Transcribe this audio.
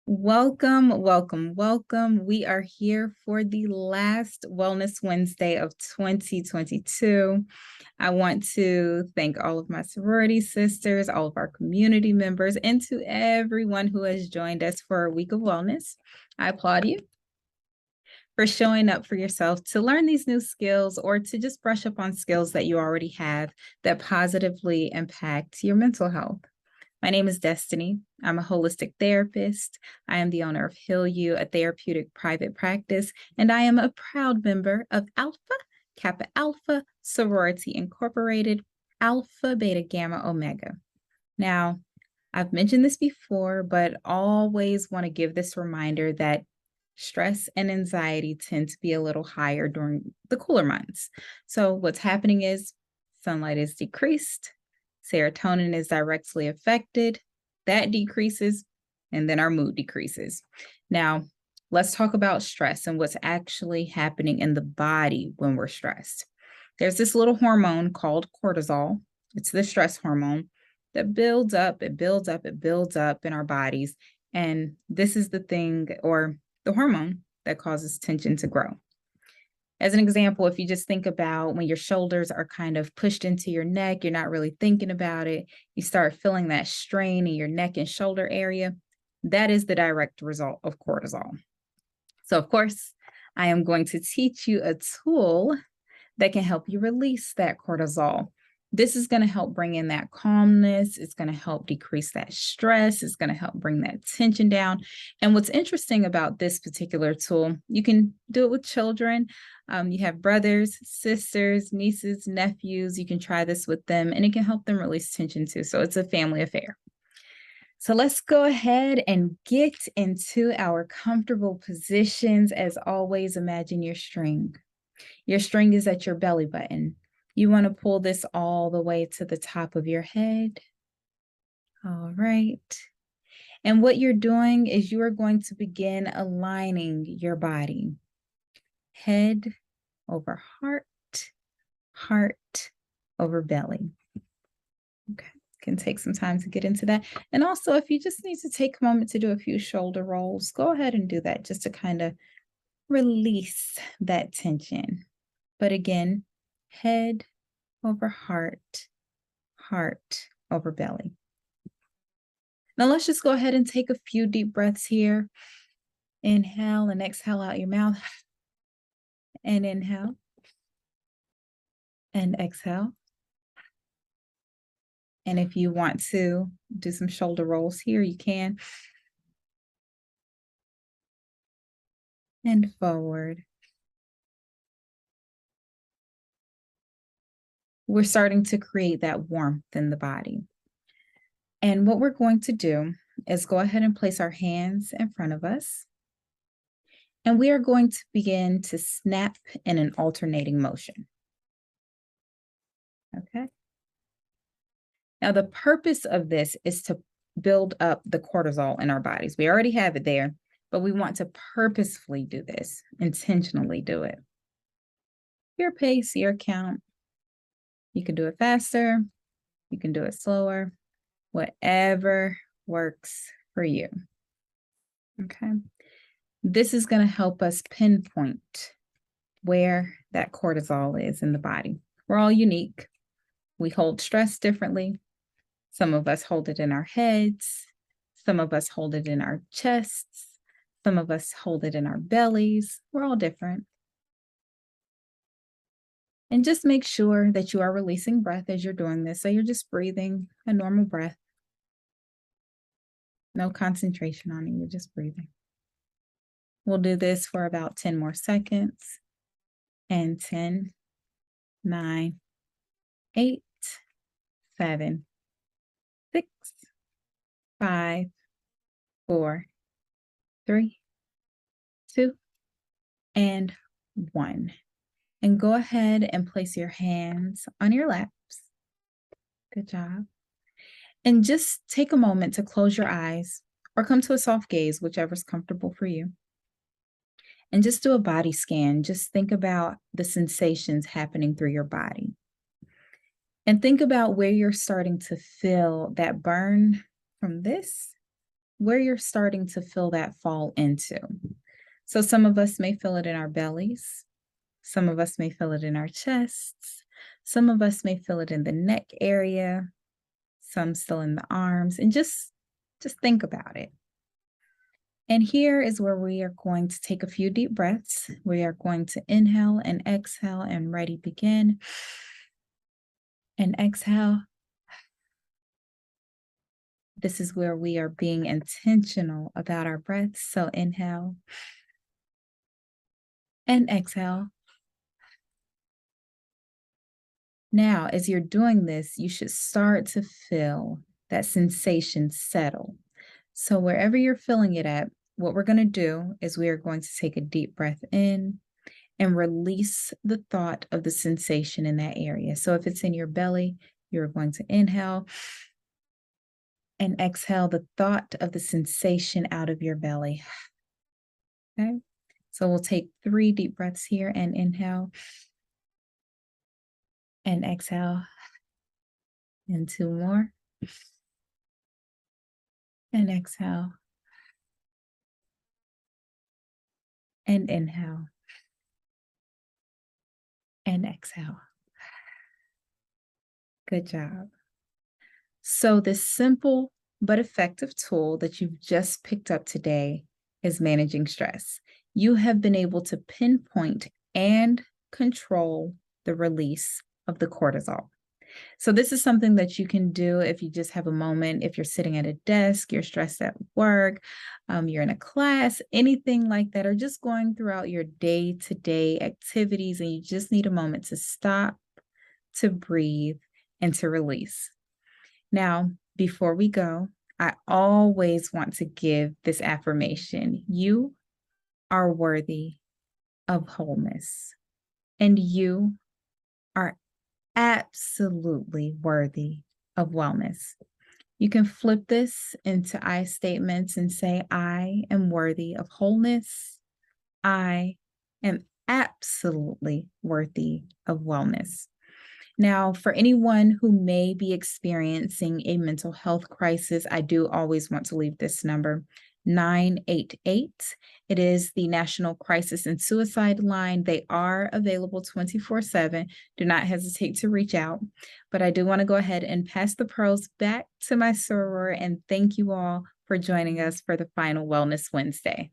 Welcome, welcome, welcome. We are here for the last Wellness Wednesday of 2022. I want to thank all of my sorority sisters, all of our community members, and to everyone who has joined us for a week of wellness. I applaud you for showing up for yourself to learn these new skills or to just brush up on skills that you already have that positively impact your mental health. My name is Destiny. I'm a holistic therapist. I am the owner of Heal You, a therapeutic private practice, and I am a proud member of Alpha Kappa Alpha Sorority Incorporated, Alpha Beta Gamma Omega. Now, I've mentioned this before, but always want to give this reminder that stress and anxiety tend to be a little higher during the cooler months. So what's happening is sunlight is decreased, serotonin is directly affected, that decreases, and then our mood decreases. Now, let's talk about stress and what's actually happening in the body when we're stressed. There's this little hormone called cortisol. It's the stress hormone that builds up, it builds up, it builds up in our bodies. And this is the thing, or the hormone that causes tension to grow. As an example, if you just think about when your shoulders are kind of pushed into your neck, you're not really thinking about it, you start feeling that strain in your neck and shoulder area, that is the direct result of cortisol. So, of course, I am going to teach you a tool that can help you release that cortisol. This is going to help bring in that calmness. It's going to help decrease that stress. It's going to help bring that tension down. And what's interesting about this particular tool, you can do it with children. You have brothers, sisters, nieces, nephews. You can try this with them, and it can help them release tension too. So it's a family affair. So let's go ahead and get into our comfortable positions. As always, imagine your string. Your string is at your belly button. You want to pull this all the way to the top of your head. All right. And what you're doing is you are going to begin aligning your body. Head over heart, heart over belly. Okay. Can take some time to get into that. And also, if you just need to take a moment to do a few shoulder rolls, go ahead and do that just to kind of release that tension. But again, head over heart, heart over belly. Now let's just go ahead and take a few deep breaths here. Inhale and exhale out your mouth. And inhale. And exhale. And if you want to do some shoulder rolls here, you can. And forward. We're starting to create that warmth in the body. And what we're going to do is go ahead and place our hands in front of us. And we are going to begin to snap in an alternating motion. Okay. Now, the purpose of this is to build up the cortisol in our bodies. We already have it there, but we want to purposefully do this, intentionally do it. Your pace, your count. You can do it faster. You can do it slower, whatever works for you. Okay. This is going to help us pinpoint where that cortisol is in the body. We're all unique. We hold stress differently. Some of us hold it in our heads. Some of us hold it in our chests. Some of us hold it in our bellies. We're all different. And just make sure that you are releasing breath as you're doing this. So you're just breathing a normal breath. No concentration on it. You're just breathing. We'll do this for about 10 more seconds. And 10, 9, 8, 7, 6, 5, 4, 3, 2, and 1. And go ahead and place your hands on your laps. Good job. And just take a moment to close your eyes or come to a soft gaze, whichever's comfortable for you. And just do a body scan. Just think about the sensations happening through your body. And think about where you're starting to feel that burn from this where you're starting to feel that fall into. So some of us may feel it in our bellies. Some of us may feel it in our chests. Some of us may feel it in the neck area. Some still in the arms. And just think about it. And here is where we are going to take a few deep breaths. We are going to inhale and exhale and ready, begin. And exhale. This is where we are being intentional about our breaths. So inhale and exhale. Now, as you're doing this, you should start to feel that sensation settle. So wherever you're feeling it at, what we're going to do is we are going to take a deep breath in and release the thought of the sensation in that area. So if it's in your belly, you're going to inhale and exhale the thought of the sensation out of your belly. Okay, so we'll take 3 deep breaths here and inhale and exhale, and 2 more and exhale and inhale and exhale. Good job. So this simple but effective tool that you've just picked up today is managing stress. You have been able to pinpoint and control the release of the cortisol. So this is something that you can do if you just have a moment, if you're sitting at a desk, you're stressed at work, you're in a class, anything like that, or just going throughout your day-to-day activities, and you just need a moment to stop, to breathe, and to release. Now, before we go, I always want to give this affirmation. You are worthy of wholeness, and you are absolutely worthy of wellness. You can flip this into I statements and say, I am worthy of wholeness. I am absolutely worthy of wellness. Now, for anyone who may be experiencing a mental health crisis, I do always want to leave this number, 988. It is the National Crisis and Suicide Line. They are available 24/7. Do not hesitate to reach out. But I do want to go ahead and pass the pearls back to my soror, and thank you all for joining us for the final Wellness Wednesday.